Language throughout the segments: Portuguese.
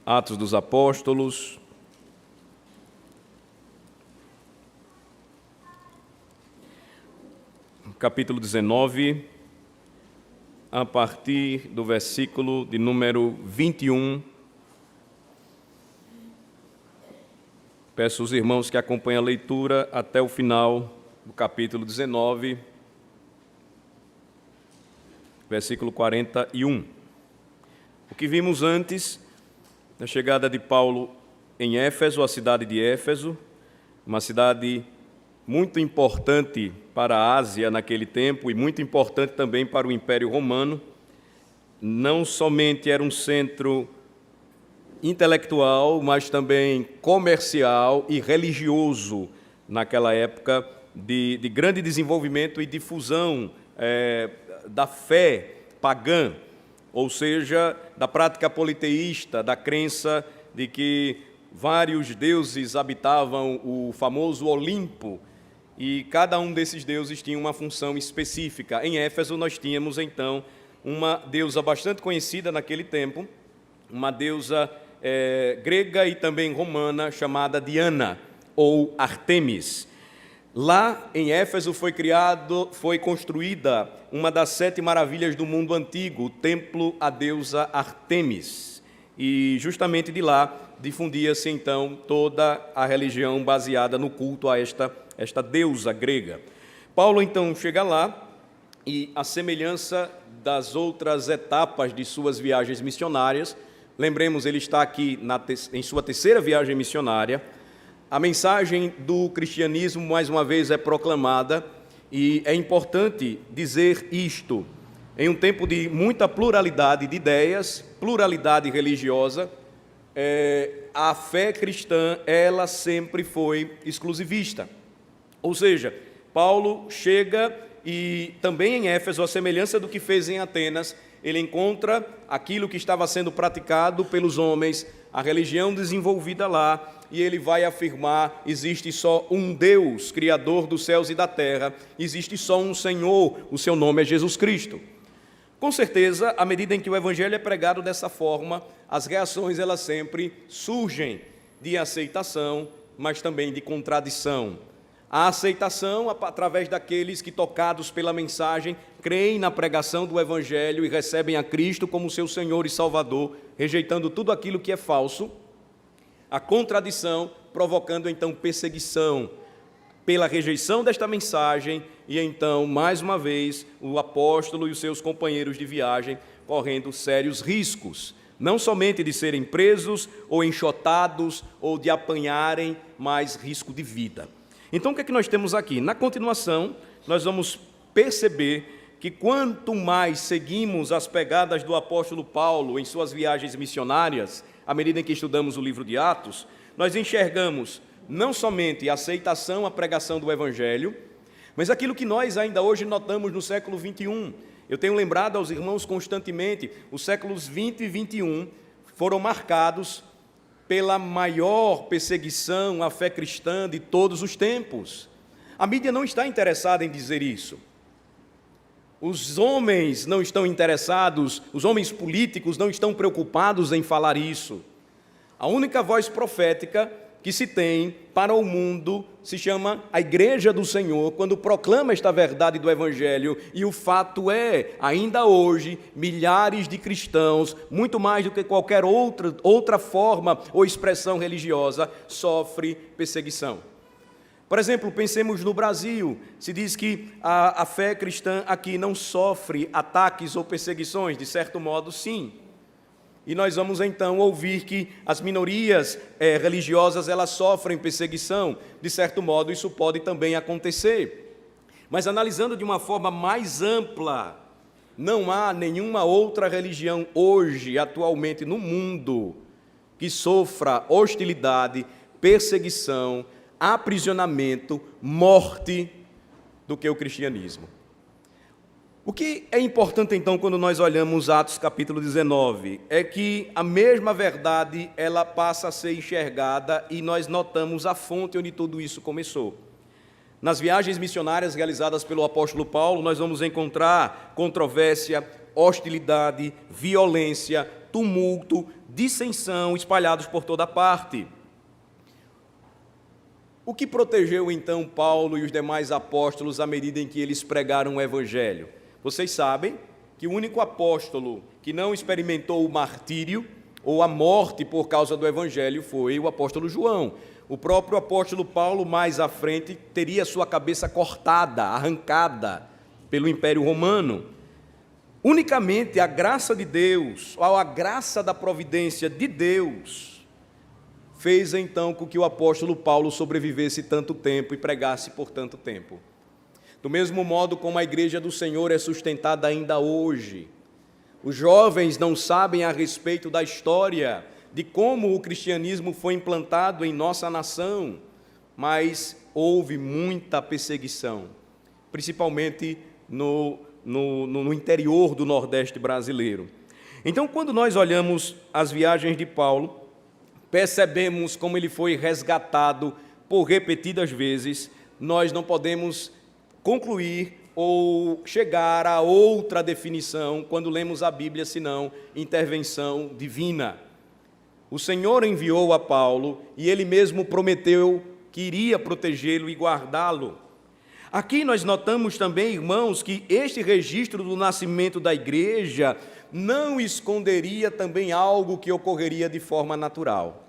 Atos dos Apóstolos, capítulo 19, a partir do versículo de número 21. Peço aos irmãos que acompanhem a leitura até o final do capítulo 19, versículo 41. O que vimos antes, na chegada de Paulo em Éfeso, a cidade de Éfeso, uma cidade muito importante para a Ásia naquele tempo e muito importante também para o Império Romano. Não somente era um centro intelectual, mas também comercial e religioso naquela época, de grande desenvolvimento e difusão da fé pagã, ou seja, da prática politeísta, da crença de que vários deuses habitavam o famoso Olimpo, e cada um desses deuses tinha uma função específica. Em Éfeso nós tínhamos, então, uma deusa bastante conhecida naquele tempo, uma deusa grega e também romana, chamada Diana, ou Artemis. Lá em Éfeso foi construída uma das 7 maravilhas do mundo antigo, o templo à deusa Artemis. E justamente de lá difundia-se então toda a religião baseada no culto a esta deusa grega. Paulo então chega lá e, à semelhança das outras etapas de suas viagens missionárias, lembremos, ele está aqui em sua terceira viagem missionária. A mensagem do cristianismo, mais uma vez, é proclamada, e é importante dizer isto. Em um tempo de muita pluralidade de ideias, pluralidade religiosa, a fé cristã, ela sempre foi exclusivista. Ou seja, Paulo chega e também em Éfeso, à semelhança do que fez em Atenas, ele encontra aquilo que estava sendo praticado pelos homens, a religião desenvolvida lá, e ele vai afirmar: existe só um Deus, Criador dos céus e da terra, existe só um Senhor, o seu nome é Jesus Cristo. Com certeza, à medida em que o Evangelho é pregado dessa forma, as reações elas sempre surgem de aceitação, mas também de contradição. A aceitação através daqueles que, tocados pela mensagem, creem na pregação do Evangelho e recebem a Cristo como seu Senhor e Salvador, rejeitando tudo aquilo que é falso. A contradição provocando então perseguição pela rejeição desta mensagem, e então, mais uma vez, o apóstolo e os seus companheiros de viagem correndo sérios riscos, não somente de serem presos ou enxotados ou de apanharem, mas risco de vida. Então, o que é que nós temos aqui? Na continuação, nós vamos perceber que quanto mais seguimos as pegadas do apóstolo Paulo em suas viagens missionárias, à medida em que estudamos o livro de Atos, nós enxergamos não somente a aceitação, a pregação do Evangelho, mas aquilo que nós ainda hoje notamos no século XXI. Eu tenho lembrado aos irmãos constantemente, os séculos 20 e 21 foram marcados pela maior perseguição à fé cristã de todos os tempos. A mídia não está interessada em dizer isso. Os homens não estão interessados, os homens políticos não estão preocupados em falar isso. A única voz profética que se tem para o mundo se chama a Igreja do Senhor, quando proclama esta verdade do Evangelho, e o fato é, ainda hoje, milhares de cristãos, muito mais do que qualquer outra forma ou expressão religiosa, sofrem perseguição. Por exemplo, pensemos no Brasil. Se diz que a fé cristã aqui não sofre ataques ou perseguições. De certo modo, sim. E nós vamos então ouvir que as minorias religiosas elas sofrem perseguição. De certo modo, isso pode também acontecer. Mas analisando de uma forma mais ampla, não há nenhuma outra religião hoje, atualmente no mundo, que sofra hostilidade, perseguição, aprisionamento, morte do que o cristianismo. O que é importante, então, quando nós olhamos Atos capítulo 19, é que a mesma verdade, ela passa a ser enxergada e nós notamos a fonte onde tudo isso começou. Nas viagens missionárias realizadas pelo apóstolo Paulo, nós vamos encontrar controvérsia, hostilidade, violência, tumulto, dissensão espalhados por toda parte. O que protegeu então Paulo e os demais apóstolos à medida em que eles pregaram o Evangelho? Vocês sabem que o único apóstolo que não experimentou o martírio ou a morte por causa do Evangelho foi o apóstolo João. O próprio apóstolo Paulo, mais à frente, teria sua cabeça cortada, arrancada pelo Império Romano. Unicamente a graça de Deus, ou a graça da providência de Deus, fez então com que o apóstolo Paulo sobrevivesse tanto tempo e pregasse por tanto tempo. Do mesmo modo como a igreja do Senhor é sustentada ainda hoje. Os jovens não sabem a respeito da história de como o cristianismo foi implantado em nossa nação, mas houve muita perseguição, principalmente no interior do Nordeste brasileiro. Então, quando nós olhamos as viagens de Paulo, percebemos como ele foi resgatado por repetidas vezes. Nós não podemos concluir ou chegar a outra definição quando lemos a Bíblia, senão intervenção divina. O Senhor enviou a Paulo e ele mesmo prometeu que iria protegê-lo e guardá-lo. Aqui nós notamos também, irmãos, que este registro do nascimento da igreja não esconderia também algo que ocorreria de forma natural.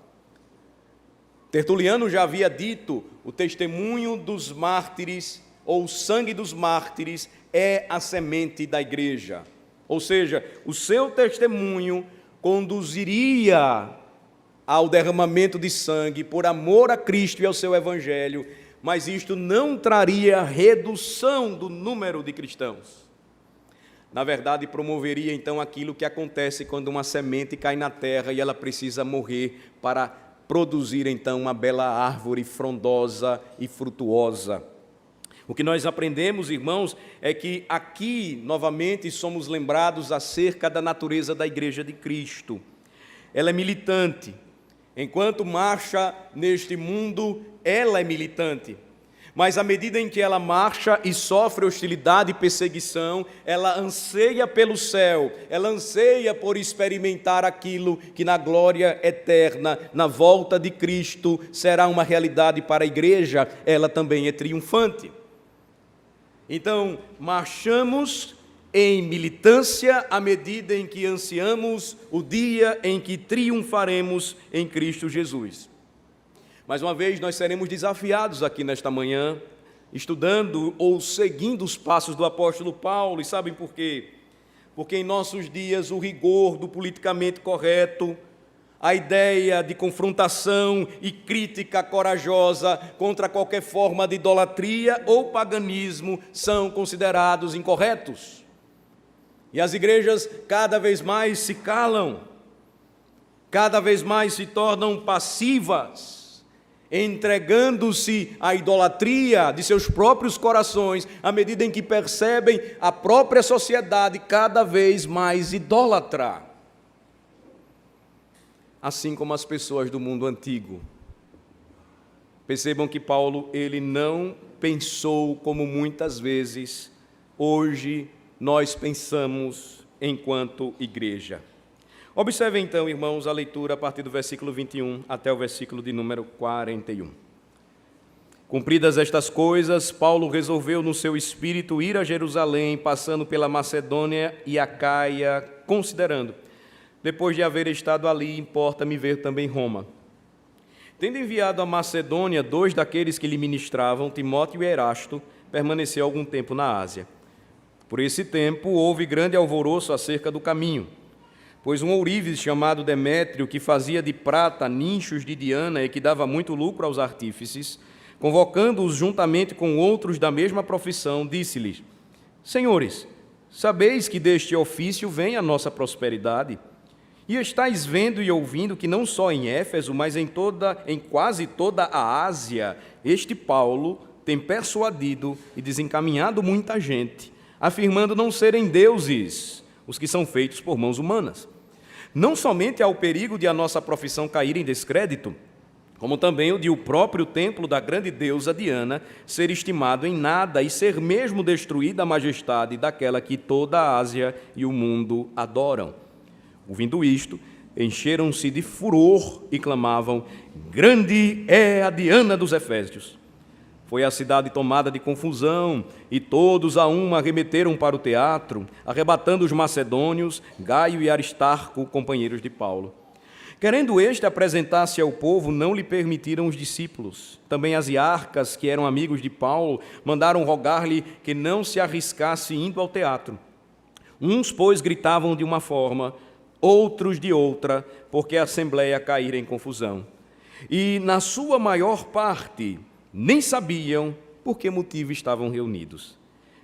Tertuliano já havia dito: o testemunho dos mártires, ou o sangue dos mártires, é a semente da igreja. Ou seja, o seu testemunho conduziria ao derramamento de sangue por amor a Cristo e ao seu evangelho, mas isto não traria redução do número de cristãos. Na verdade, promoveria então aquilo que acontece quando uma semente cai na terra e ela precisa morrer para produzir então uma bela árvore frondosa e frutuosa. O que nós aprendemos, irmãos, é que aqui, novamente, somos lembrados acerca da natureza da Igreja de Cristo. Ela é militante. Enquanto marcha neste mundo, ela é militante. Mas à medida em que ela marcha e sofre hostilidade e perseguição, ela anseia pelo céu, ela anseia por experimentar aquilo que na glória eterna, na volta de Cristo, será uma realidade para a igreja. Ela também é triunfante. Então, marchamos em militância à medida em que ansiamos o dia em que triunfaremos em Cristo Jesus. Mais uma vez, nós seremos desafiados aqui nesta manhã, estudando ou seguindo os passos do apóstolo Paulo. E sabem por quê? Porque em nossos dias o rigor do politicamente correto, a ideia de confrontação e crítica corajosa contra qualquer forma de idolatria ou paganismo são considerados incorretos. E as igrejas cada vez mais se calam, cada vez mais se tornam passivas, entregando-se à idolatria de seus próprios corações, à medida em que percebem a própria sociedade cada vez mais idólatra. Assim como as pessoas do mundo antigo. Percebam que Paulo, ele não pensou como muitas vezes hoje nós pensamos enquanto igreja. Observem então, irmãos, a leitura a partir do versículo 21 até o versículo de número 41. Cumpridas estas coisas, Paulo resolveu no seu espírito ir a Jerusalém, passando pela Macedônia e Acaia, considerando: depois de haver estado ali, importa-me ver também Roma. Tendo enviado a Macedônia 2 daqueles que lhe ministravam, Timóteo e Erasto, permaneceu algum tempo na Ásia. Por esse tempo houve grande alvoroço acerca do caminho, pois um ourives chamado Demétrio, que fazia de prata nichos de Diana e que dava muito lucro aos artífices, convocando-os juntamente com outros da mesma profissão, disse-lhes: Senhores, sabeis que deste ofício vem a nossa prosperidade? E estáis vendo e ouvindo que não só em Éfeso, mas em quase toda a Ásia, este Paulo tem persuadido e desencaminhado muita gente, afirmando não serem deuses os que são feitos por mãos humanas. Não somente há o perigo de a nossa profissão cair em descrédito, como também o de o próprio templo da grande deusa Diana ser estimado em nada e ser mesmo destruída a majestade daquela que toda a Ásia e o mundo adoram. Ouvindo isto, encheram-se de furor e clamavam: grande é a Diana dos Efésios. Foi a cidade tomada de confusão, e todos a uma arremeteram para o teatro, arrebatando os macedônios, Gaio e Aristarco, companheiros de Paulo. Querendo este apresentar-se ao povo, não lhe permitiram os discípulos. Também as iarcas, que eram amigos de Paulo, mandaram rogar-lhe que não se arriscasse indo ao teatro. Uns, pois, gritavam de uma forma, outros de outra, porque a assembleia caíra em confusão. E, na sua maior parte, nem sabiam por que motivo estavam reunidos.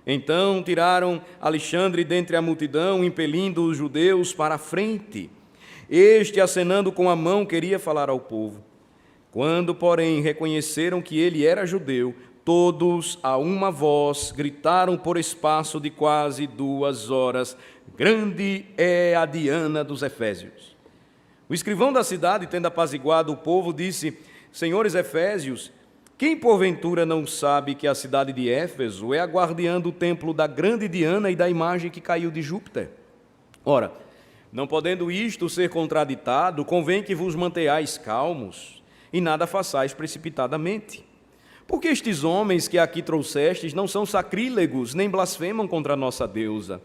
Então tiraram Alexandre dentre a multidão, impelindo os judeus para a frente. Este, acenando com a mão, queria falar ao povo. Quando, porém, reconheceram que ele era judeu, todos, a uma voz, gritaram por espaço de quase 2 horas: grande é a Diana dos Efésios. O escrivão da cidade, tendo apaziguado o povo, disse: senhores efésios, quem porventura não sabe que a cidade de Éfeso é a guardiã do templo da grande Diana e da imagem que caiu de Júpiter? Ora, não podendo isto ser contraditado, convém que vos mantenhais calmos e nada façais precipitadamente. Porque estes homens que aqui trouxestes não são sacrílegos, nem blasfemam contra a nossa deusa.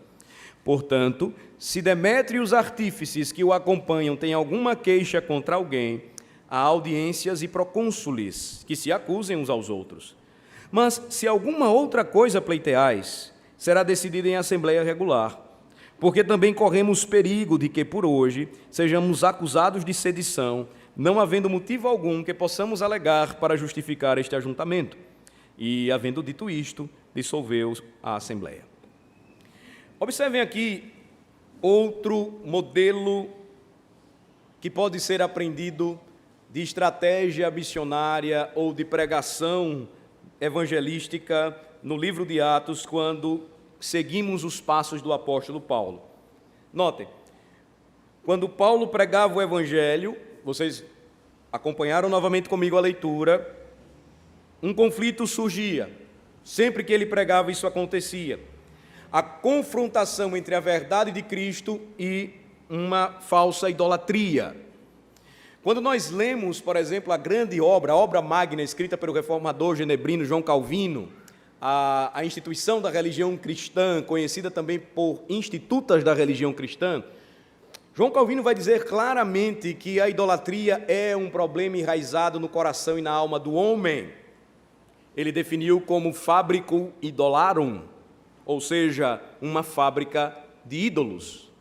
Portanto, se Demétrio e os artífices que o acompanham têm alguma queixa contra alguém, há audiências e procônsules que se acusem uns aos outros. Mas, se alguma outra coisa pleiteais, será decidida em assembleia regular, porque também corremos perigo de que, por hoje, sejamos acusados de sedição, não havendo motivo algum que possamos alegar para justificar este ajuntamento. E, havendo dito isto, dissolveu a assembleia. Observem aqui outro modelo que pode ser aprendido de estratégia missionária ou de pregação evangelística no livro de Atos, quando seguimos os passos do apóstolo Paulo. Notem, quando Paulo pregava o evangelho, vocês acompanharam novamente comigo a leitura, um conflito surgia. Sempre que ele pregava, isso acontecia. A confrontação entre a verdade de Cristo e uma falsa idolatria. Quando nós lemos, por exemplo, a grande obra, a obra magna escrita pelo reformador genebrino João Calvino, a instituição da religião cristã, conhecida também por institutas da religião cristã, João Calvino vai dizer claramente que a idolatria é um problema enraizado no coração e na alma do homem. Ele definiu como fabrico idolarum, ou seja, uma fábrica de ídolos.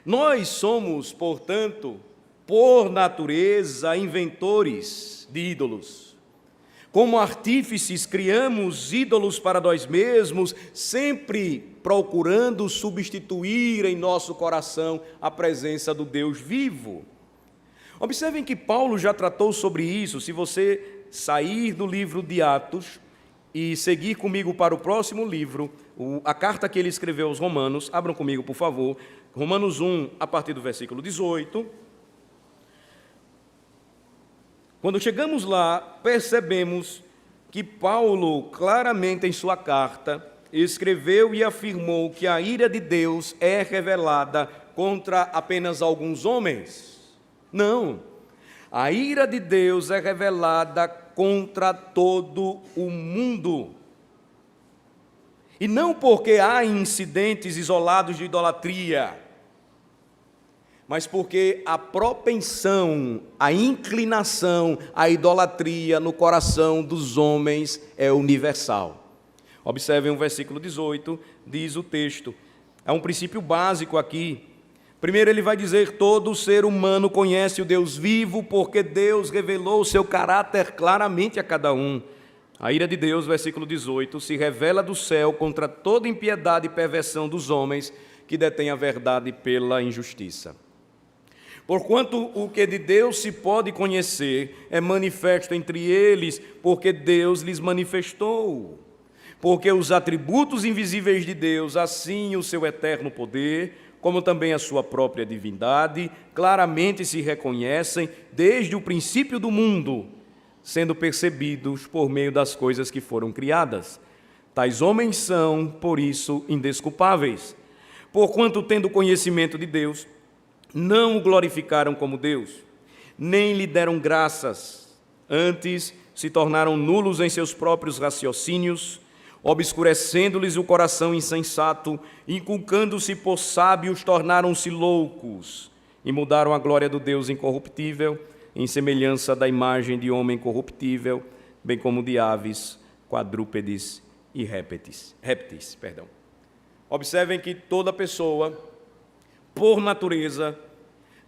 Nós somos, portanto, por natureza, inventores de ídolos. Como artífices, criamos ídolos para nós mesmos, sempre procurando substituir em nosso coração a presença do Deus vivo. Observem que Paulo já tratou sobre isso. Se você sair do livro de Atos e seguir comigo para o próximo livro, a carta que ele escreveu aos Romanos, abram comigo, por favor, Romanos 1, a partir do versículo 18. Quando chegamos lá, percebemos que Paulo, claramente em sua carta, escreveu e afirmou que a ira de Deus é revelada contra apenas alguns homens. Não, a ira de Deus é revelada contra todo o mundo. E não porque há incidentes isolados de idolatria, mas porque a propensão, a inclinação à idolatria no coração dos homens é universal. Observem o versículo 18, diz o texto. É um princípio básico aqui. Primeiro ele vai dizer: todo ser humano conhece o Deus vivo, porque Deus revelou o seu caráter claramente a cada um. A ira de Deus, versículo 18, se revela do céu contra toda impiedade e perversão dos homens que detêm a verdade pela injustiça. Porquanto o que de Deus se pode conhecer é manifesto entre eles, porque Deus lhes manifestou. Porque os atributos invisíveis de Deus, assim o seu eterno poder, como também a sua própria divindade, claramente se reconhecem desde o princípio do mundo, sendo percebidos por meio das coisas que foram criadas. Tais homens são, por isso, indesculpáveis. Porquanto, tendo conhecimento de Deus, não o glorificaram como Deus, nem lhe deram graças, antes se tornaram nulos em seus próprios raciocínios, obscurecendo-lhes o coração insensato, inculcando-se por sábios, tornaram-se loucos, e mudaram a glória do Deus incorruptível, em semelhança da imagem de homem corruptível, bem como de aves, quadrúpedes e répteis. Observem que toda pessoa, por natureza,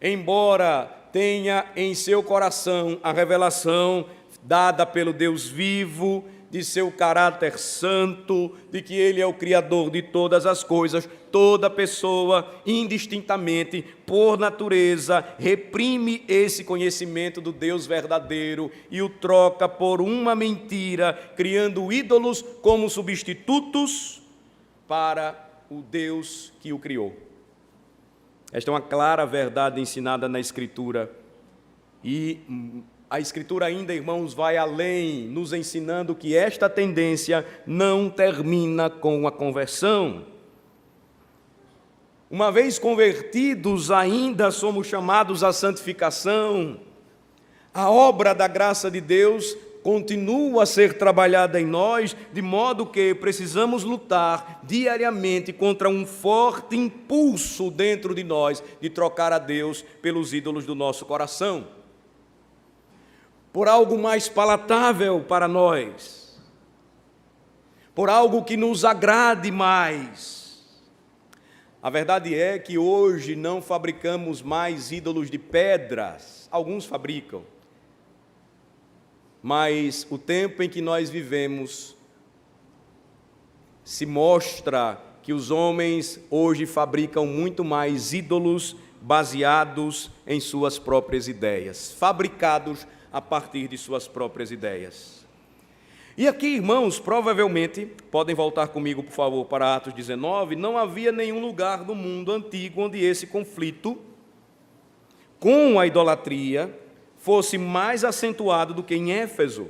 embora tenha em seu coração a revelação dada pelo Deus vivo, de seu caráter santo, de que Ele é o Criador de todas as coisas, toda pessoa, indistintamente, por natureza, reprime esse conhecimento do Deus verdadeiro e o troca por uma mentira, criando ídolos como substitutos para o Deus que o criou. Esta é uma clara verdade ensinada na Escritura. E a Escritura ainda, irmãos, vai além, nos ensinando que esta tendência não termina com a conversão. Uma vez convertidos, ainda somos chamados à santificação. A obra da graça de Deus continua a ser trabalhada em nós, de modo que precisamos lutar diariamente contra um forte impulso dentro de nós de trocar a Deus pelos ídolos do nosso coração, por algo mais palatável para nós, por algo que nos agrade mais. A verdade é que hoje não fabricamos mais ídolos de pedras, alguns fabricam, mas o tempo em que nós vivemos se mostra que os homens hoje fabricam muito mais ídolos baseados em suas próprias ideias, fabricados a partir de suas próprias ideias. E aqui, irmãos, provavelmente, podem voltar comigo, por favor, para Atos 19, não havia nenhum lugar no mundo antigo onde esse conflito com a idolatria fosse mais acentuado do que em Éfeso.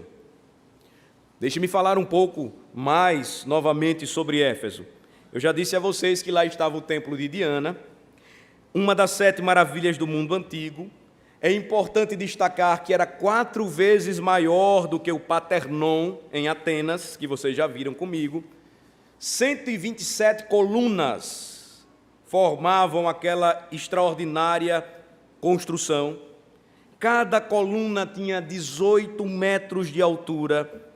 Deixe-me falar um pouco mais novamente sobre Éfeso. Eu já disse a vocês que lá estava o templo de Diana, uma das 7 maravilhas do mundo antigo. É importante destacar que era 4 vezes maior do que o Paternon em Atenas, que vocês já viram comigo. 127 colunas formavam aquela extraordinária construção. Cada coluna tinha 18 metros de altura.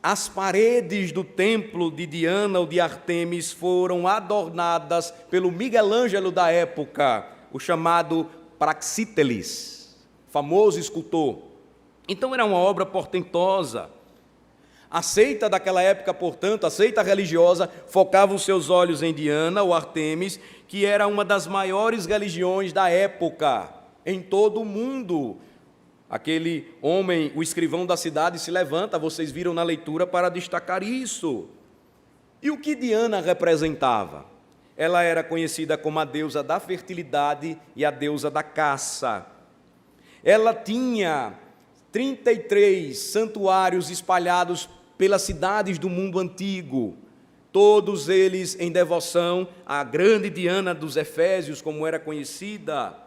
As paredes do templo de Diana ou de Ártemis foram adornadas pelo Miguel Ângelo da época, o chamado Praxíteles, famoso escultor. Então era uma obra portentosa. A seita daquela época, portanto, a seita religiosa, focava os seus olhos em Diana ou Ártemis, que era uma das maiores religiões da época, em todo o mundo. Aquele homem, o escrivão da cidade, se levanta, vocês viram na leitura, para destacar isso. E o que Diana representava? Ela era conhecida como a deusa da fertilidade e a deusa da caça. Ela tinha 33 santuários espalhados pelas cidades do mundo antigo, todos eles em devoção à grande Diana dos Efésios, como era conhecida.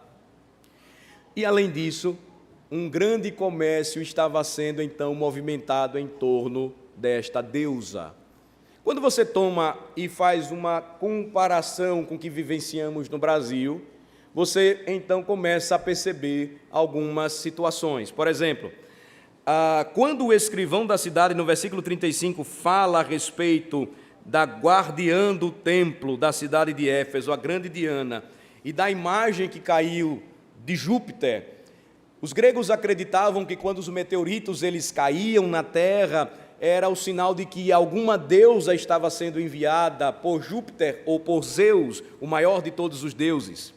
E, além disso, um grande comércio estava sendo, então, movimentado em torno desta deusa. Quando você toma e faz uma comparação com o que vivenciamos no Brasil, você então começa a perceber algumas situações. Por exemplo, quando o escrivão da cidade, no versículo 35, fala a respeito da guardiã do templo da cidade de Éfeso, a grande Diana, e da imagem que caiu de Júpiter, os gregos acreditavam que quando os meteoritos eles caíam na terra, era o sinal de que alguma deusa estava sendo enviada por Júpiter ou por Zeus, o maior de todos os deuses.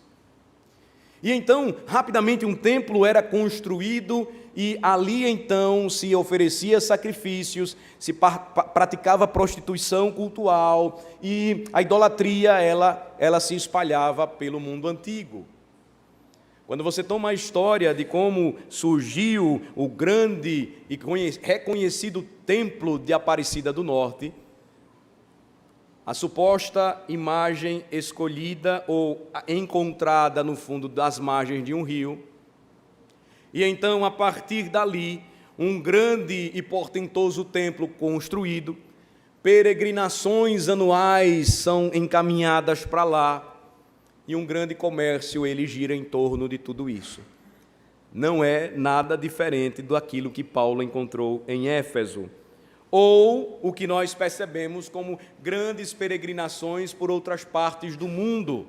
E então, rapidamente, um templo era construído e ali então se oferecia sacrifícios, se praticava prostituição cultural e a idolatria ela se espalhava pelo mundo antigo. Quando você toma a história de como surgiu o grande e reconhecido templo de Aparecida do Norte, a suposta imagem escolhida ou encontrada no fundo das margens de um rio. E então, a partir dali, um grande e portentoso templo construído, peregrinações anuais são encaminhadas para lá, e um grande comércio ele gira em torno de tudo isso. Não é nada diferente daquilo que Paulo encontrou em Éfeso, ou o que nós percebemos como grandes peregrinações por outras partes do mundo,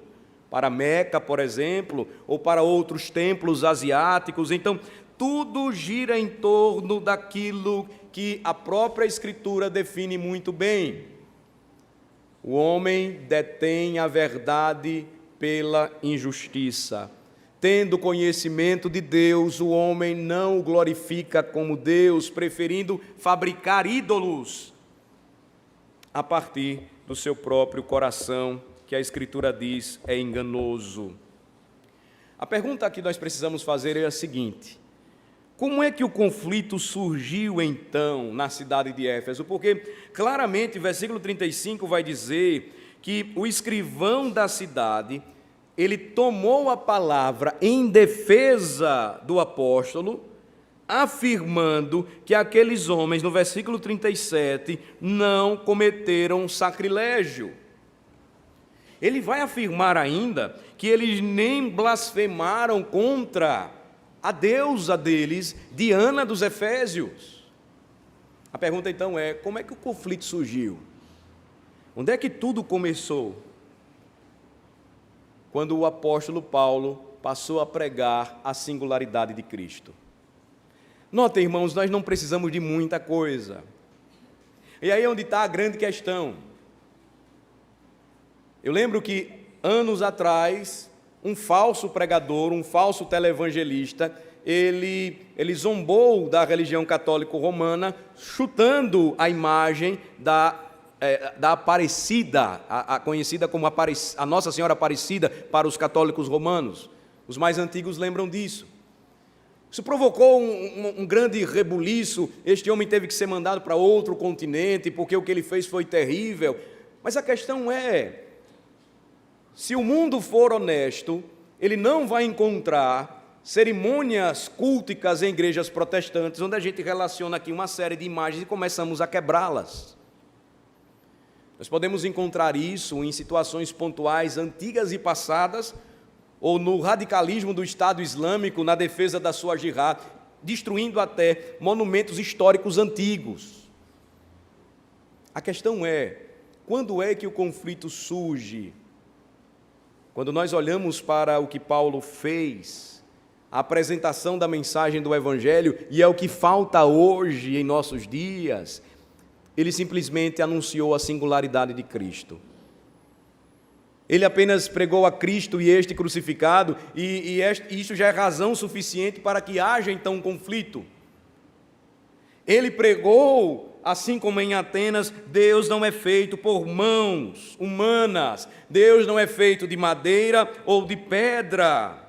para Meca, por exemplo, ou para outros templos asiáticos. Então, tudo gira em torno daquilo que a própria Escritura define muito bem. O homem detém a verdade pela injustiça. Tendo conhecimento de Deus, o homem não o glorifica como Deus, preferindo fabricar ídolos a partir do seu próprio coração, que a Escritura diz é enganoso. A pergunta que nós precisamos fazer é a seguinte: como é que o conflito surgiu então na cidade de Éfeso? Porque claramente, versículo 35 vai dizer que o escrivão da cidade, ele tomou a palavra em defesa do apóstolo, afirmando que aqueles homens, no versículo 37, não cometeram sacrilégio. Ele vai afirmar ainda que eles nem blasfemaram contra a deusa deles, Diana dos Efésios. A pergunta então é: como é que o conflito surgiu? Onde é que tudo começou? Quando o apóstolo Paulo passou a pregar a singularidade de Cristo. Notem, irmãos, nós não precisamos de muita coisa. E aí é onde está a grande questão. Eu lembro que, anos atrás, um falso pregador, um falso televangelista, ele zombou da religião católico-romana, chutando a imagem da Aparecida, conhecida como a Nossa Senhora Aparecida para os católicos romanos. Os mais antigos lembram disso. Isso provocou um grande rebuliço. Este homem teve que ser mandado para outro continente, porque o que ele fez foi terrível. Mas a questão é, se o mundo for honesto, ele não vai encontrar cerimônias culticas em igrejas protestantes, onde a gente relaciona aqui uma série de imagens e começamos a quebrá-las. Nós podemos encontrar isso em situações pontuais, antigas e passadas, ou no radicalismo do Estado Islâmico na defesa da sua jihad, destruindo até monumentos históricos antigos. A questão é, quando é que o conflito surge? Quando nós olhamos para o que Paulo fez, a apresentação da mensagem do Evangelho, e é o que falta hoje em nossos dias, ele simplesmente anunciou a singularidade de Cristo. Ele apenas pregou a Cristo e este crucificado, e isso já é razão suficiente para que haja então um conflito. Ele pregou, assim como em Atenas, Deus não é feito por mãos humanas, Deus não é feito de madeira ou de pedra.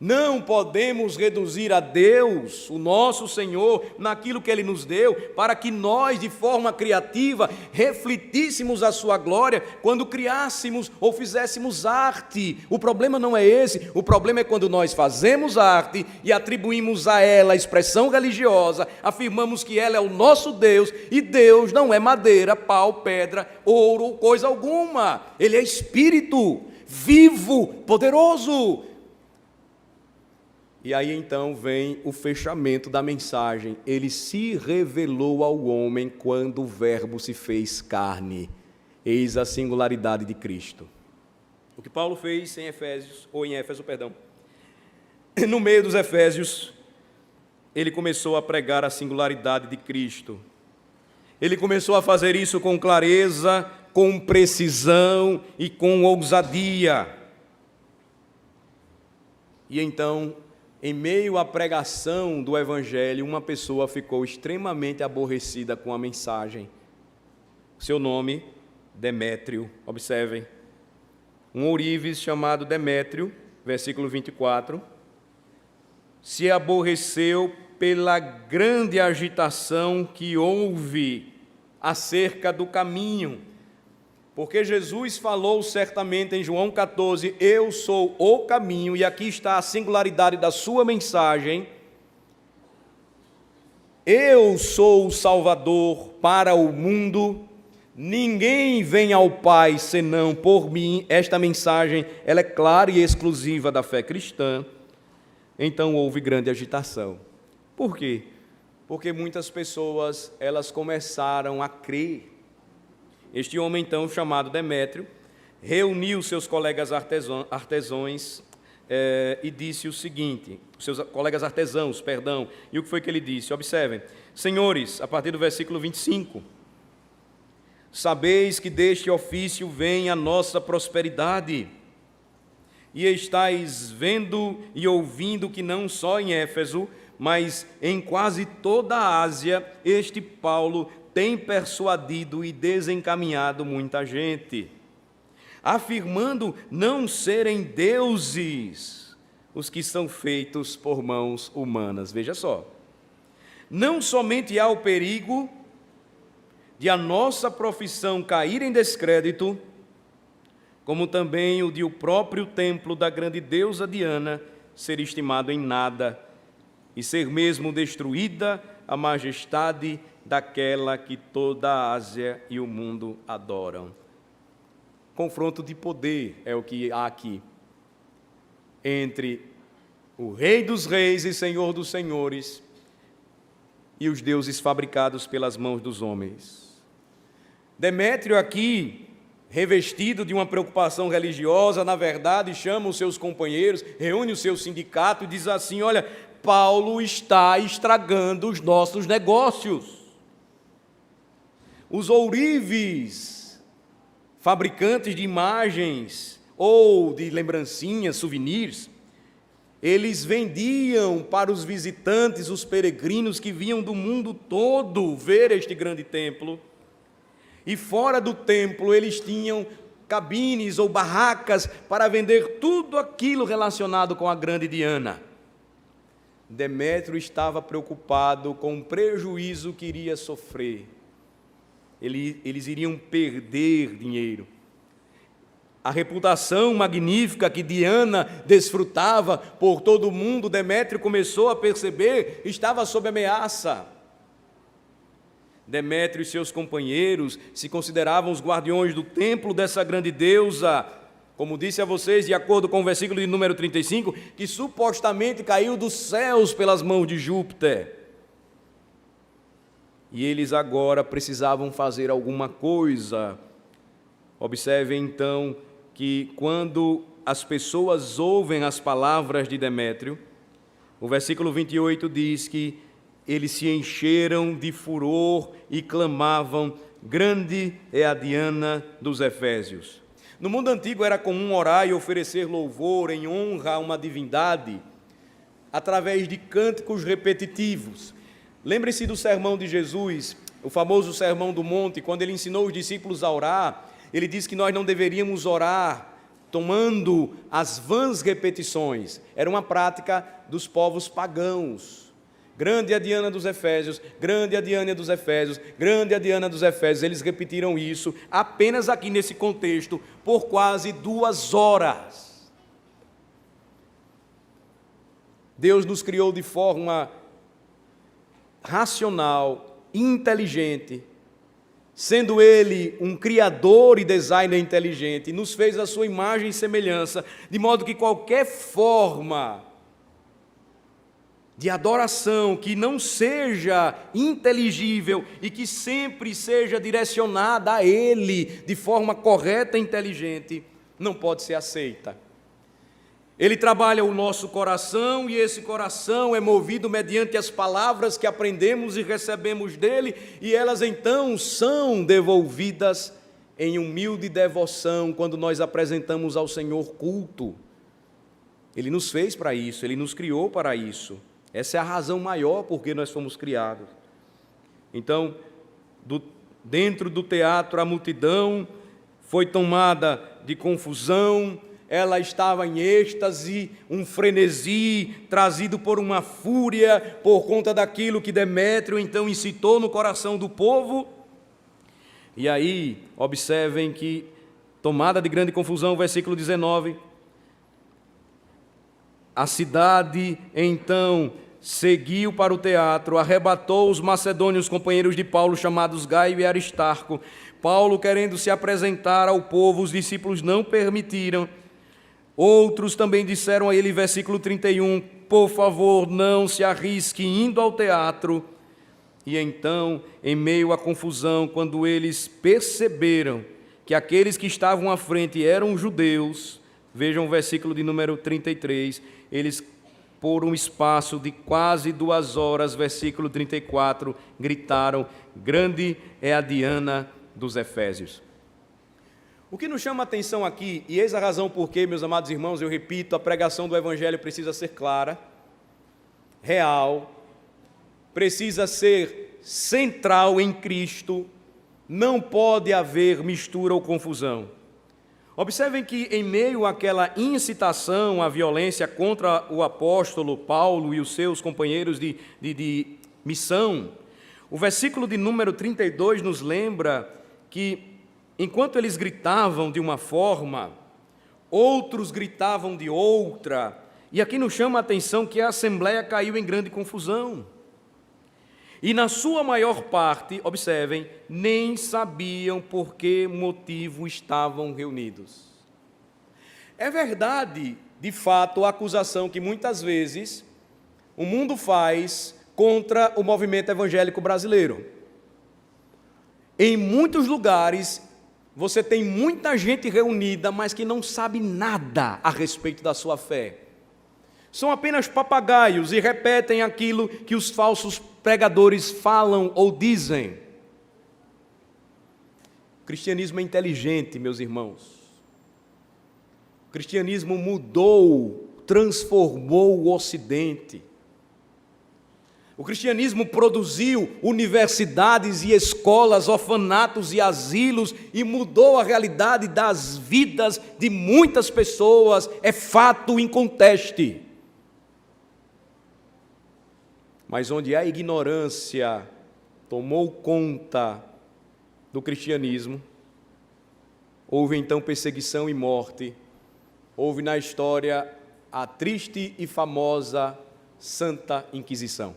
Não podemos reduzir a Deus, o nosso Senhor, naquilo que Ele nos deu, para que nós, de forma criativa, refletíssemos a sua glória quando criássemos ou fizéssemos arte. O problema não é esse, o problema é quando nós fazemos arte e atribuímos a ela a expressão religiosa, afirmamos que ela é o nosso Deus, e Deus não é madeira, pau, pedra, ouro, coisa alguma. Ele é Espírito, vivo, poderoso. E aí então vem o fechamento da mensagem. Ele se revelou ao homem quando o Verbo se fez carne. Eis a singularidade de Cristo. O que Paulo fez em Éfeso, no meio dos Efésios, ele começou a pregar a singularidade de Cristo. Ele começou a fazer isso com clareza, com precisão e com ousadia. E então, em meio à pregação do Evangelho, uma pessoa ficou extremamente aborrecida com a mensagem. Seu nome, Demétrio. Observem. Um ourives chamado Demétrio, versículo 24, se aborreceu pela grande agitação que houve acerca do caminho. Porque Jesus falou certamente em João 14, eu sou o caminho, e aqui está a singularidade da sua mensagem. Eu sou o Salvador para o mundo, ninguém vem ao Pai senão por mim. Esta mensagem ela é clara e exclusiva da fé cristã. Então houve grande agitação. Por quê? Porque muitas pessoas elas começaram a crer. Este homem, então, chamado Demétrio, reuniu seus colegas artesãos e disse o seguinte, seus colegas artesãos, perdão, e o que foi que ele disse? Observem, senhores, a partir do versículo 25, sabeis que deste ofício vem a nossa prosperidade, e estáis vendo e ouvindo que não só em Éfeso, mas em quase toda a Ásia, este Paulo tem persuadido e desencaminhado muita gente, afirmando não serem deuses os que são feitos por mãos humanas. Veja só, não somente há o perigo de a nossa profissão cair em descrédito, como também o de o próprio templo da grande deusa Diana ser estimado em nada e ser mesmo destruída a majestade daquela que toda a Ásia e o mundo adoram. Confronto de poder é o que há aqui entre o Rei dos Reis e Senhor dos Senhores e os deuses fabricados pelas mãos dos homens. Demétrio aqui, revestido de uma preocupação religiosa, na verdade chama os seus companheiros, reúne o seu sindicato e diz assim, olha, Paulo está estragando os nossos negócios. Os ourives, fabricantes de imagens ou de lembrancinhas, souvenirs, eles vendiam para os visitantes, os peregrinos que vinham do mundo todo ver este grande templo. E fora do templo eles tinham cabines ou barracas para vender tudo aquilo relacionado com a grande Diana. Demétrio estava preocupado com o prejuízo que iria sofrer. Eles iriam perder dinheiro. A reputação magnífica que Diana desfrutava por todo o mundo, Demétrio começou a perceber, estava sob ameaça. Demétrio e seus companheiros se consideravam os guardiões do templo dessa grande deusa, como disse a vocês, de acordo com o versículo de número 35, que supostamente caiu dos céus pelas mãos de Júpiter. E eles agora precisavam fazer alguma coisa. Observem então que quando as pessoas ouvem as palavras de Demétrio, o versículo 28 diz que eles se encheram de furor e clamavam, grande é a Diana dos Efésios. No mundo antigo era comum orar e oferecer louvor em honra a uma divindade através de cânticos repetitivos. Lembre-se do sermão de Jesus, o famoso sermão do monte, quando ele ensinou os discípulos a orar. Ele disse que nós não deveríamos orar tomando as vãs repetições. Era uma prática dos povos pagãos. Grande é a Diana dos Efésios, grande é a Diana dos Efésios, grande é a Diana dos Efésios. Eles repetiram isso apenas aqui nesse contexto por quase 2 horas. Deus nos criou de forma racional, inteligente, sendo Ele um criador e designer inteligente, nos fez a sua imagem e semelhança, de modo que qualquer forma de adoração que não seja inteligível e que sempre seja direcionada a Ele de forma correta e inteligente, não pode ser aceita. Ele trabalha o nosso coração e esse coração é movido mediante as palavras que aprendemos e recebemos dele, e elas então são devolvidas em humilde devoção quando nós apresentamos ao Senhor culto. Ele nos fez para isso, Ele nos criou para isso. Essa é a razão maior por que nós fomos criados. Então, dentro do teatro, a multidão foi tomada de confusão, ela estava em êxtase, um frenesi, trazido por uma fúria, por conta daquilo que Demétrio então incitou no coração do povo. E aí, observem que, tomada de grande confusão, versículo 19, a cidade, então, seguiu para o teatro, arrebatou os macedônios companheiros de Paulo, chamados Gaio e Aristarco. Paulo, querendo se apresentar ao povo, os discípulos não permitiram. Outros também disseram a ele, versículo 31, por favor, não se arrisque indo ao teatro. E então, em meio à confusão, quando eles perceberam que aqueles que estavam à frente eram judeus, vejam o versículo de número 33, eles, por um espaço de quase 2 horas, versículo 34, gritaram, grande é a Diana dos Efésios. O que nos chama a atenção aqui, e eis a razão por que, meus amados irmãos, eu repito, a pregação do Evangelho precisa ser clara, real, precisa ser central em Cristo, não pode haver mistura ou confusão. Observem que em meio àquela incitação à violência contra o apóstolo Paulo e os seus companheiros de missão, o versículo de número 32 nos lembra que, enquanto eles gritavam de uma forma, outros gritavam de outra, e aqui nos chama a atenção que a assembleia caiu em grande confusão. E na sua maior parte, observem, nem sabiam por que motivo estavam reunidos. É verdade, de fato, a acusação que muitas vezes o mundo faz contra o movimento evangélico brasileiro. Em muitos lugares, você tem muita gente reunida, mas que não sabe nada a respeito da sua fé. São apenas papagaios e repetem aquilo que os falsos pregadores falam ou dizem. O cristianismo é inteligente, meus irmãos. O cristianismo mudou, transformou o Ocidente. O cristianismo produziu universidades e escolas, orfanatos e asilos e mudou a realidade das vidas de muitas pessoas. É fato inconteste. Mas onde a ignorância tomou conta do cristianismo, houve então perseguição e morte, houve na história a triste e famosa Santa Inquisição.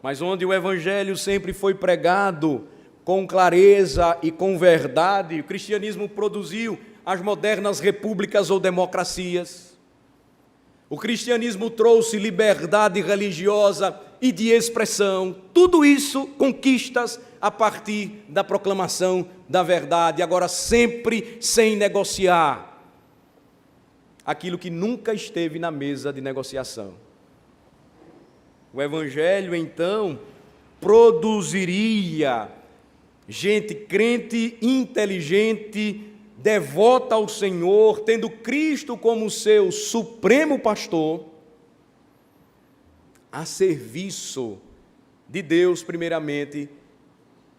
Mas onde o Evangelho sempre foi pregado com clareza e com verdade, o cristianismo produziu as modernas repúblicas ou democracias. O cristianismo trouxe liberdade religiosa e de expressão, tudo isso conquistas a partir da proclamação da verdade, agora sempre sem negociar aquilo que nunca esteve na mesa de negociação. O Evangelho, então, produziria gente crente, inteligente, devota ao Senhor, tendo Cristo como seu supremo pastor, a serviço de Deus primeiramente,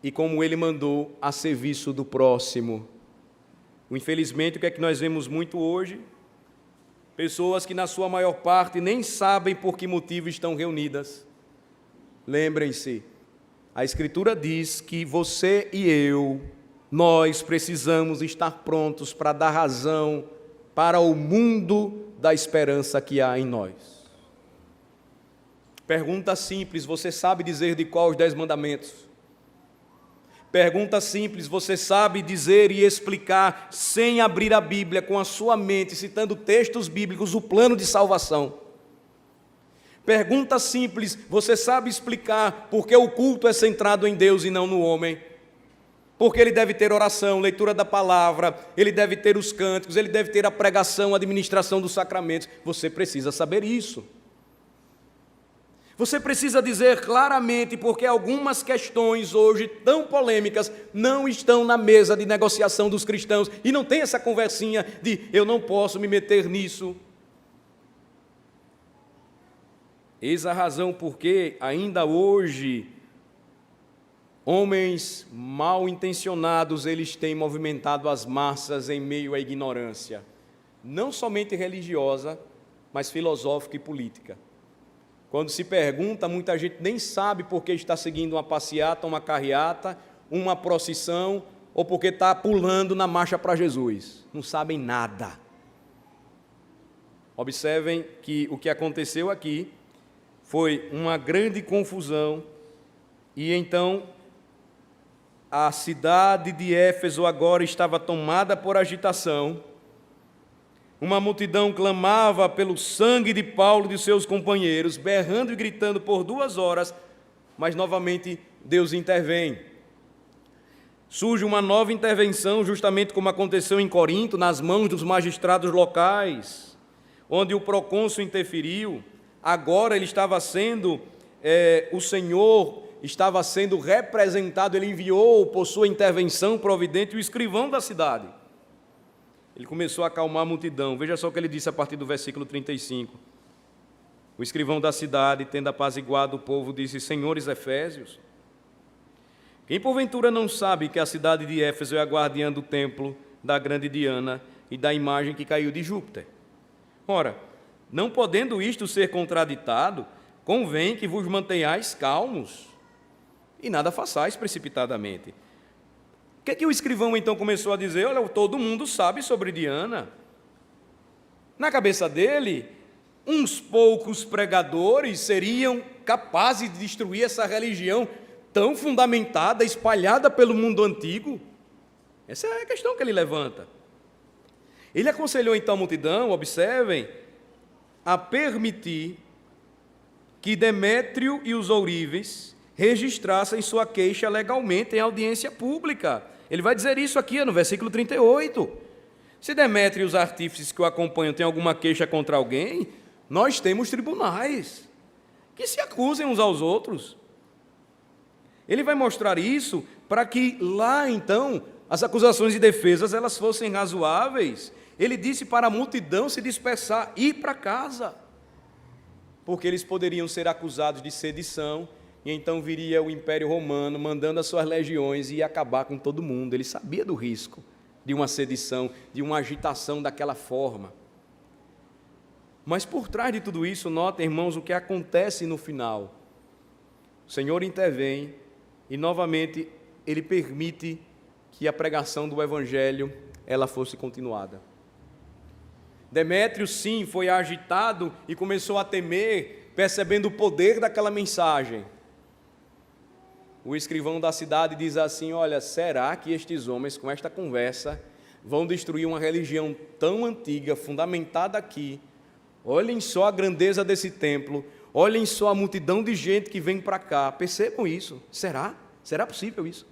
e como Ele mandou, a serviço do próximo. Infelizmente, o que é que nós vemos muito hoje? Pessoas que na sua maior parte nem sabem por que motivo estão reunidas. Lembrem-se, a Escritura diz que você e eu, nós precisamos estar prontos para dar razão para o mundo da esperança que há em nós. Pergunta simples, você sabe dizer de qual os 10 mandamentos? Pergunta simples, você sabe dizer e explicar, sem abrir a Bíblia, com a sua mente, citando textos bíblicos, o plano de salvação? Pergunta simples, você sabe explicar por que o culto é centrado em Deus e não no homem? Porque ele deve ter oração, leitura da palavra, ele deve ter os cânticos, ele deve ter a pregação, a administração dos sacramentos. Você precisa saber isso. Você precisa dizer claramente porque algumas questões hoje tão polêmicas não estão na mesa de negociação dos cristãos e não tem essa conversinha de eu não posso me meter nisso. Eis a razão porque ainda hoje homens mal intencionados eles têm movimentado as massas em meio à ignorância, não somente religiosa, mas filosófica e política. Quando se pergunta, muita gente nem sabe por que está seguindo uma passeata, uma carreata, uma procissão ou porque está pulando na marcha para Jesus. Não sabem nada. Observem que o que aconteceu aqui foi uma grande confusão e então a cidade de Éfeso agora estava tomada por agitação. Uma multidão clamava pelo sangue de Paulo e de seus companheiros, berrando e gritando por 2 horas, mas novamente Deus intervém. Surge uma nova intervenção, justamente como aconteceu em Corinto, nas mãos dos magistrados locais, onde o procônsul interferiu. Agora ele estava sendo, o Senhor estava sendo representado, ele enviou por sua intervenção providente o escrivão da cidade. Ele começou a acalmar a multidão. Veja só o que ele disse a partir do versículo 35. O escrivão da cidade, tendo apaziguado o povo, disse: Senhores Efésios, quem porventura não sabe que a cidade de Éfeso é a guardiã do templo da grande Diana e da imagem que caiu de Júpiter? Ora, não podendo isto ser contraditado, convém que vos mantenhais calmos e nada façais precipitadamente. O que é que o escrivão então começou a dizer? Olha, todo mundo sabe sobre Diana. Na cabeça dele, uns poucos pregadores seriam capazes de destruir essa religião tão fundamentada, espalhada pelo mundo antigo? Essa é a questão que ele levanta. Ele aconselhou então a multidão, observem, a permitir que Demétrio e os ourives registrassem sua queixa legalmente em audiência pública. Ele vai dizer isso aqui no versículo 38. Se Demétrio e os artífices que o acompanham têm alguma queixa contra alguém, nós temos tribunais que se acusem uns aos outros. Ele vai mostrar isso para que lá, então, as acusações e defesas elas fossem razoáveis. Ele disse para a multidão se dispersar, ir para casa, porque eles poderiam ser acusados de sedição, e então viria o Império Romano mandando as suas legiões e ia acabar com todo mundo. Ele sabia do risco de uma sedição, de uma agitação daquela forma. Mas por trás de tudo isso, notem, irmãos, o que acontece no final. O Senhor intervém e, novamente, Ele permite que a pregação do Evangelho ela fosse continuada. Demétrio, sim, foi agitado e começou a temer, percebendo o poder daquela mensagem. O escrivão da cidade diz assim: olha, será que estes homens, com esta conversa, vão destruir uma religião tão antiga, fundamentada aqui? Olhem só a grandeza desse templo, olhem só a multidão de gente que vem para cá, percebam isso. Será? Será possível isso?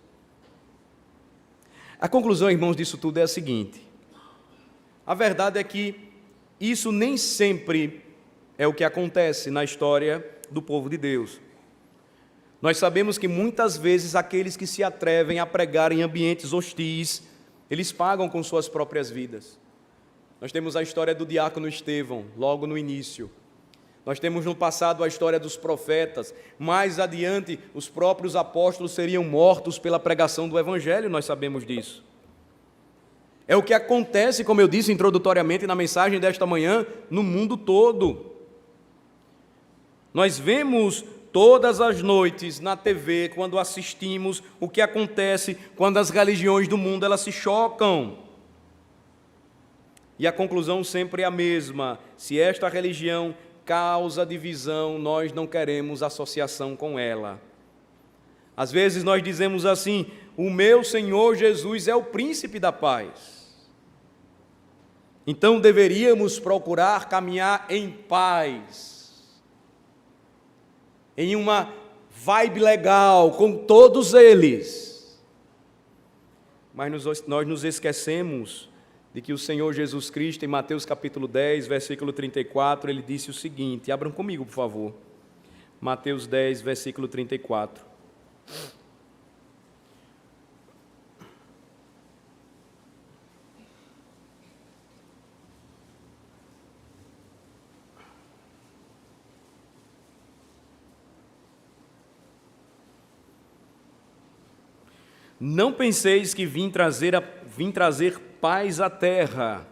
A conclusão, irmãos, disso tudo é a seguinte: a verdade é que isso nem sempre é o que acontece na história do povo de Deus. Nós sabemos que muitas vezes aqueles que se atrevem a pregar em ambientes hostis, eles pagam com suas próprias vidas. Nós temos a história do diácono Estevão, logo no início. Nós temos no passado a história dos profetas. Mais adiante, os próprios apóstolos seriam mortos pela pregação do Evangelho, nós sabemos disso. É o que acontece, como eu disse introdutoriamente na mensagem desta manhã, no mundo todo. Nós vemos todas as noites na TV, quando assistimos o que acontece quando as religiões do mundo elas se chocam. E a conclusão sempre é a mesma: se esta religião causa divisão, nós não queremos associação com ela. Às vezes nós dizemos assim: o meu Senhor Jesus é o príncipe da paz. Então deveríamos procurar caminhar em paz, em uma vibe legal com todos eles. Mas nós nos esquecemos de que o Senhor Jesus Cristo, em Mateus capítulo 10, versículo 34, ele disse o seguinte: abram comigo, por favor. Mateus 10, versículo 34. Não penseis que vim trazer paz à terra.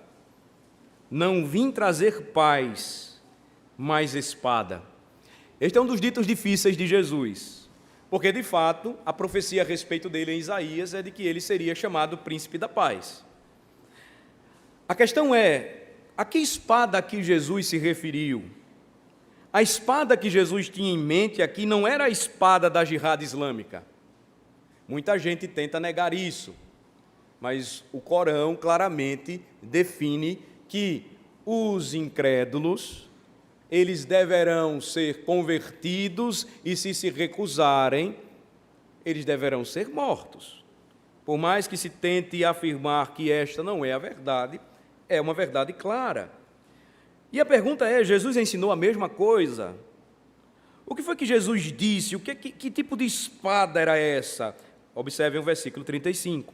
Não vim trazer paz, mas espada. Este é um dos ditos difíceis de Jesus. Porque, de fato, a profecia a respeito dele em Isaías é de que ele seria chamado príncipe da paz. A questão é, a que espada que Jesus se referiu? A espada que Jesus tinha em mente aqui não era a espada da jihad islâmica. Muita gente tenta negar isso, mas o Corão claramente define que os incrédulos, eles deverão ser convertidos e, se recusarem, eles deverão ser mortos. Por mais que se tente afirmar que esta não é a verdade, é uma verdade clara. E a pergunta é, Jesus ensinou a mesma coisa? O que foi que Jesus disse? Que tipo de espada era essa? Observem o versículo 35.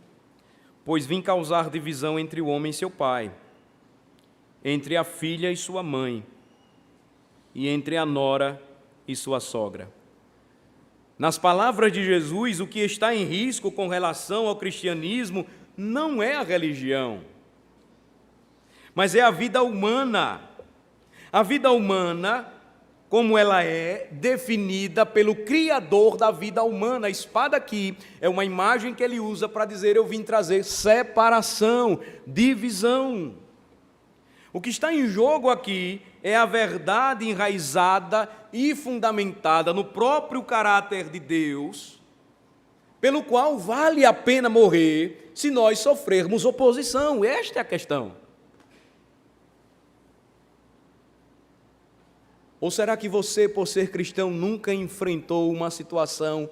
Pois vim causar divisão entre o homem e seu pai, entre a filha e sua mãe, e entre a nora e sua sogra. Nas palavras de Jesus, o que está em risco com relação ao cristianismo não é a religião, mas é a vida humana. A vida humana, como ela é definida pelo Criador da vida humana. A espada aqui é uma imagem que ele usa para dizer: eu vim trazer separação, divisão. O que está em jogo aqui é a verdade enraizada e fundamentada no próprio caráter de Deus, pelo qual vale a pena morrer se nós sofrermos oposição. Esta é a questão. Ou será que você, por ser cristão, nunca enfrentou uma situação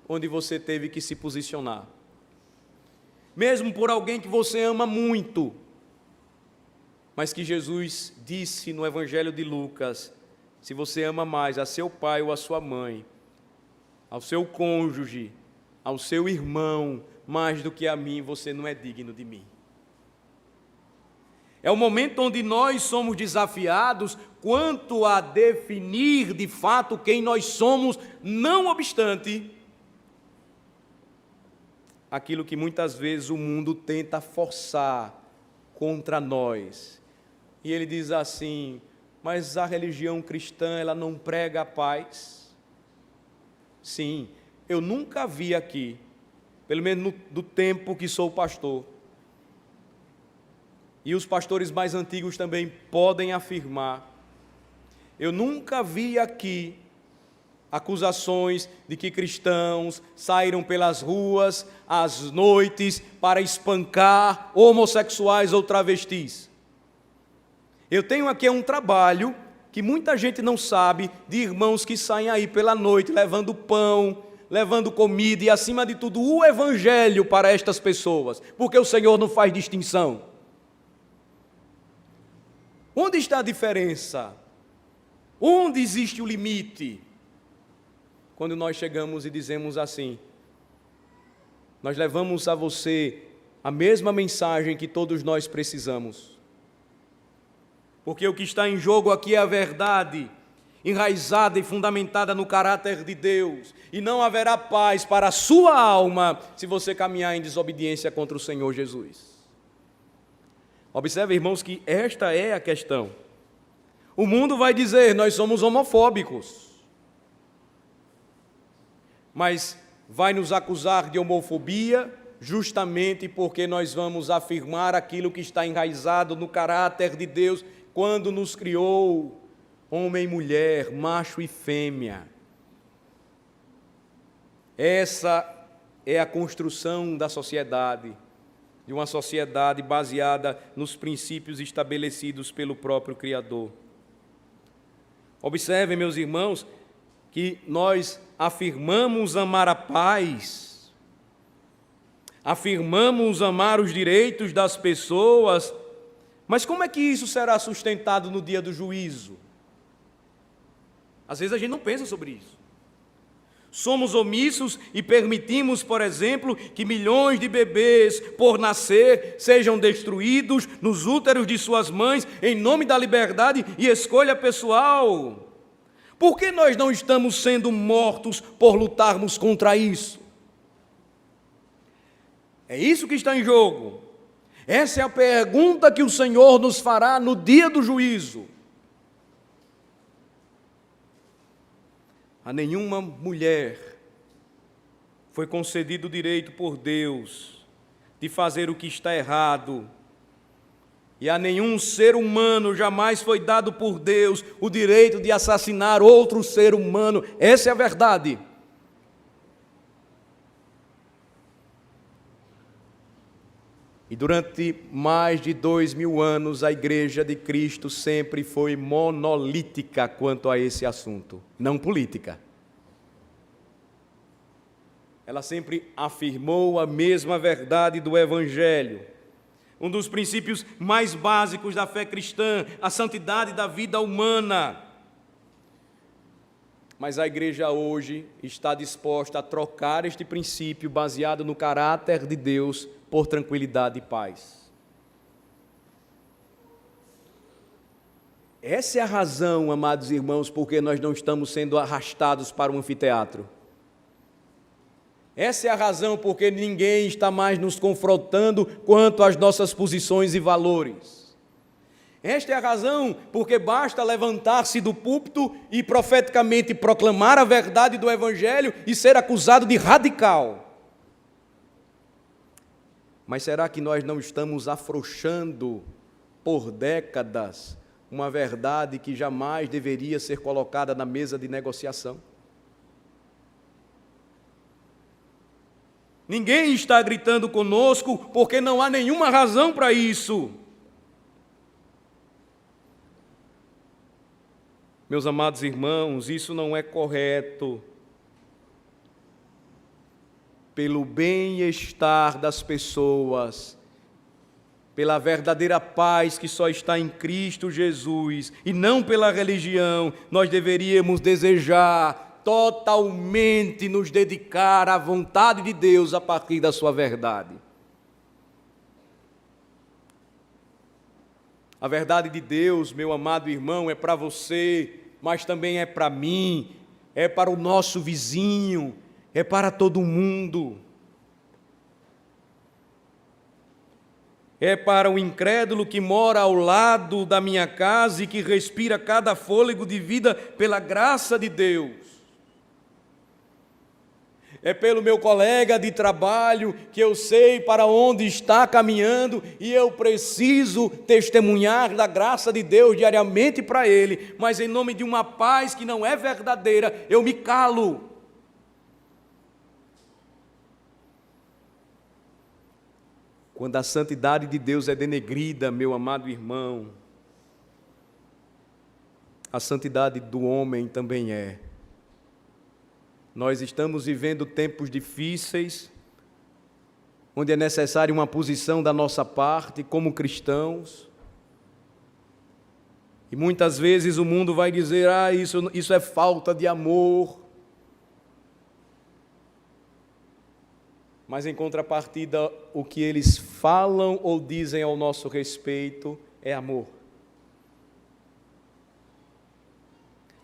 onde você teve que se posicionar? Mesmo por alguém que você ama muito, mas que Jesus disse no Evangelho de Lucas: se você ama mais a seu pai ou a sua mãe, ao seu cônjuge, ao seu irmão, mais do que a mim, você não é digno de mim. É o momento onde nós somos desafiados quanto a definir de fato quem nós somos, não obstante aquilo que muitas vezes o mundo tenta forçar contra nós. E ele diz assim: mas a religião cristã, ela não prega a paz? Sim, eu nunca vi aqui, pelo menos do tempo que sou pastor, e os pastores mais antigos também podem afirmar, eu nunca vi aqui acusações de que cristãos saíram pelas ruas às noites para espancar homossexuais ou travestis. Eu tenho aqui um trabalho que muita gente não sabe, de irmãos que saem aí pela noite levando pão, levando comida e, acima de tudo, o evangelho para estas pessoas, porque o Senhor não faz distinção. Onde está a diferença? Onde existe o limite? Quando nós chegamos e dizemos assim: nós levamos a você a mesma mensagem que todos nós precisamos. Porque o que está em jogo aqui é a verdade, enraizada e fundamentada no caráter de Deus. E não haverá paz para a sua alma se você caminhar em desobediência contra o Senhor Jesus. Observe, irmãos, que esta é a questão. O mundo vai dizer: nós somos homofóbicos. Mas vai nos acusar de homofobia justamente porque nós vamos afirmar aquilo que está enraizado no caráter de Deus quando nos criou homem e mulher, macho e fêmea. Essa é a construção da sociedade, de uma sociedade baseada nos princípios estabelecidos pelo próprio Criador. Observem, meus irmãos, que nós afirmamos amar a paz, afirmamos amar os direitos das pessoas, mas como é que isso será sustentado no dia do juízo? Às vezes a gente não pensa sobre isso. Somos omissos e permitimos, por exemplo, que milhões de bebês por nascer sejam destruídos nos úteros de suas mães em nome da liberdade e escolha pessoal. Por que nós não estamos sendo mortos por lutarmos contra isso? É isso que está em jogo. Essa é a pergunta que o Senhor nos fará no dia do juízo. A nenhuma mulher foi concedido o direito por Deus de fazer o que está errado. E a nenhum ser humano jamais foi dado por Deus o direito de assassinar outro ser humano. Essa é a verdade. E durante mais de 2000 anos, a Igreja de Cristo sempre foi monolítica quanto a esse assunto, não política. Ela sempre afirmou a mesma verdade do Evangelho. Um dos princípios mais básicos da fé cristã, a santidade da vida humana. Mas a igreja hoje está disposta a trocar este princípio baseado no caráter de Deus por tranquilidade e paz. Essa é a razão, amados irmãos, porque nós não estamos sendo arrastados para o anfiteatro. Essa é a razão porque ninguém está mais nos confrontando quanto às nossas posições e valores. Esta é a razão porque basta levantar-se do púlpito e profeticamente proclamar a verdade do Evangelho e ser acusado de radical. Mas será que nós não estamos afrouxando por décadas uma verdade que jamais deveria ser colocada na mesa de negociação? Ninguém está gritando conosco porque não há nenhuma razão para isso. Meus amados irmãos, isso não é correto. Pelo bem-estar das pessoas, pela verdadeira paz que só está em Cristo Jesus, e não pela religião, nós deveríamos desejar totalmente nos dedicar à vontade de Deus a partir da sua verdade. A verdade de Deus, meu amado irmão, é para você, mas também é para mim, é para o nosso vizinho, é para todo mundo. É para o incrédulo que mora ao lado da minha casa e que respira cada fôlego de vida pela graça de Deus. É pelo meu colega de trabalho que eu sei para onde está caminhando e eu preciso testemunhar da graça de Deus diariamente para ele, mas em nome de uma paz que não é verdadeira, eu me calo. Quando a santidade de Deus é denegrida, meu amado irmão, a santidade do homem também é. Nós estamos vivendo tempos difíceis, onde é necessária uma posição da nossa parte como cristãos. E muitas vezes o mundo vai dizer, isso é falta de amor. Mas em contrapartida, o que eles falam ou dizem ao nosso respeito é amor.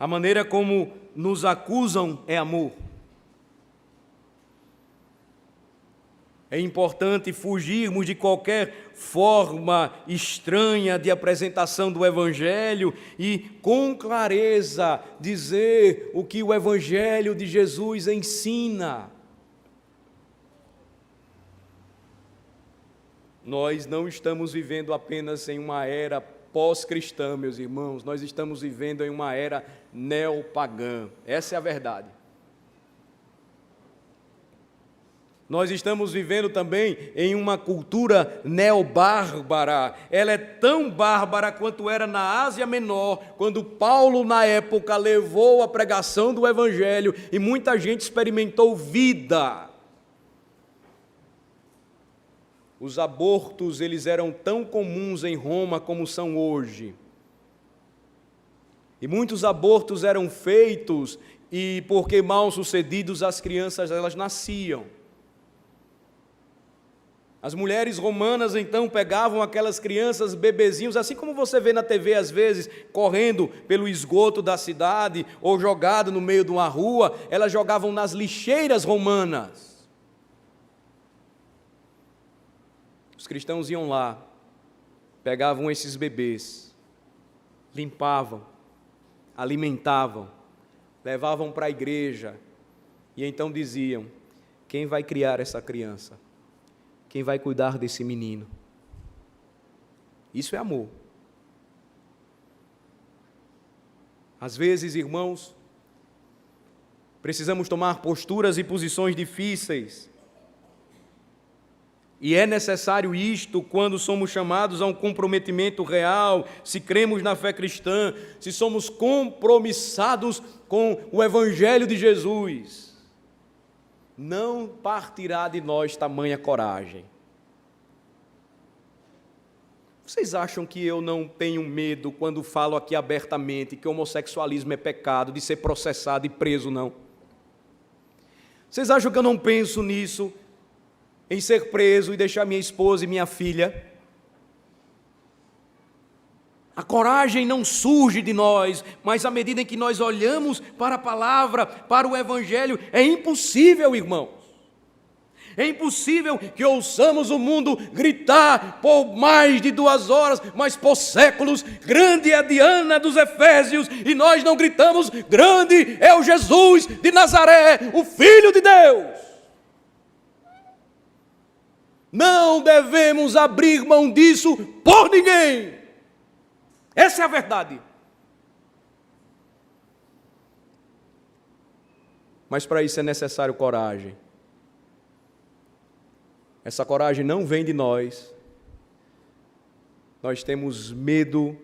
A maneira como nos acusam é amor. É importante fugirmos de qualquer forma estranha de apresentação do Evangelho e, com clareza, dizer o que o Evangelho de Jesus ensina. Nós não estamos vivendo apenas em uma era pós-cristã, meus irmãos, nós estamos vivendo em uma era neopagã. Essa é a verdade. Nós estamos vivendo também em uma cultura neobárbara. Ela é tão bárbara quanto era na Ásia Menor, quando Paulo, na época, levou a pregação do Evangelho e muita gente experimentou vida. Os abortos, eles eram tão comuns em Roma como são hoje. E muitos abortos eram feitos e, porque mal sucedidos, as crianças elas nasciam. As mulheres romanas, então, pegavam aquelas crianças, bebezinhos, assim como você vê na TV, às vezes, correndo pelo esgoto da cidade ou jogado no meio de uma rua, elas jogavam nas lixeiras romanas. Os cristãos iam lá, pegavam esses bebês, limpavam, alimentavam, levavam para a igreja e então diziam, quem vai criar essa criança? Quem vai cuidar desse menino? Isso é amor. Às vezes, irmãos, precisamos tomar posturas e posições difíceis. E é necessário isto quando somos chamados a um comprometimento real, se cremos na fé cristã, se somos compromissados com o Evangelho de Jesus. Não partirá de nós tamanha coragem. Vocês acham que eu não tenho medo quando falo aqui abertamente que o homossexualismo é pecado, de ser processado e preso, não? Vocês acham que eu não penso nisso, em ser preso e deixar minha esposa e minha filha? A coragem não surge de nós, mas à medida em que nós olhamos para a palavra, para o Evangelho, é impossível, irmãos. É impossível que ouçamos o mundo gritar por mais de 2 horas, mas por séculos, grande é a Diana dos Efésios, e nós não gritamos, grande é o Jesus de Nazaré, o Filho de Deus. Não devemos abrir mão disso por ninguém. Essa é a verdade. Mas para isso é necessário coragem. Essa coragem não vem de nós. Nós temos medo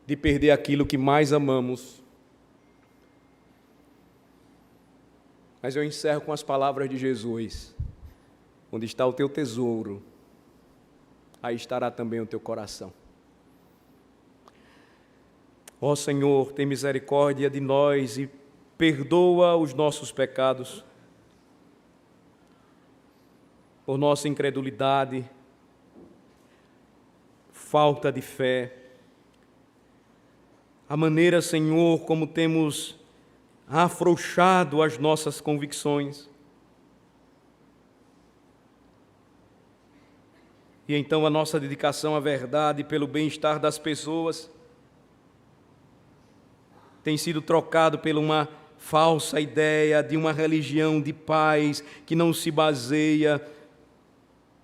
de perder aquilo que mais amamos. Mas eu encerro com as palavras de Jesus. Onde está o teu tesouro, aí estará também o teu coração. Ó Senhor, tem misericórdia de nós e perdoa os nossos pecados, por nossa incredulidade, falta de fé, a maneira, Senhor, como temos afrouxado as nossas convicções. E então a nossa dedicação à verdade pelo bem-estar das pessoas tem sido trocado por uma falsa ideia de uma religião de paz que não se baseia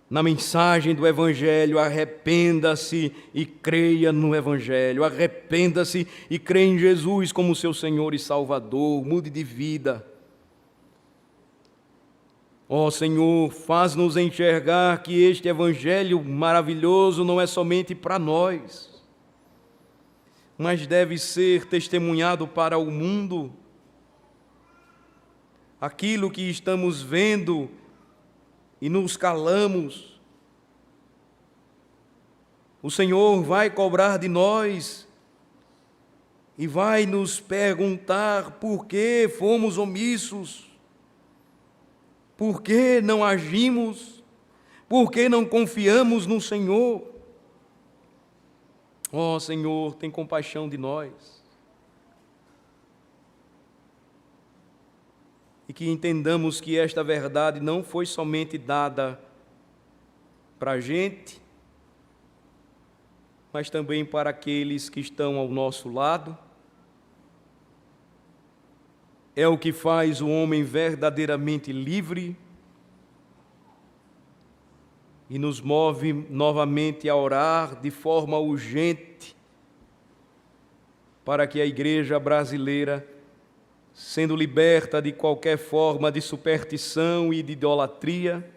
na mensagem do Evangelho. Arrependa-se e creia no Evangelho. Arrependa-se e creia em Jesus como seu Senhor e Salvador. Mude de vida. Ó Senhor, faz-nos enxergar que este Evangelho maravilhoso não é somente para nós, mas deve ser testemunhado para o mundo. Aquilo que estamos vendo e nos calamos, o Senhor vai cobrar de nós e vai nos perguntar por que fomos omissos. Por que não agimos? Por que não confiamos no Senhor? Ó Senhor, tem compaixão de nós. E que entendamos que esta verdade não foi somente dada para a gente, mas também para aqueles que estão ao nosso lado. É o que faz o homem verdadeiramente livre e nos move novamente a orar de forma urgente para que a igreja brasileira, sendo liberta de qualquer forma de superstição e de idolatria,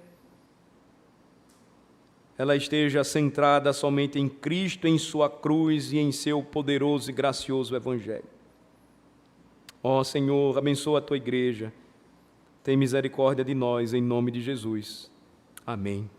ela esteja centrada somente em Cristo, em sua cruz e em seu poderoso e gracioso Evangelho. Ó Senhor, abençoa a tua igreja, tem misericórdia de nós, em nome de Jesus. Amém.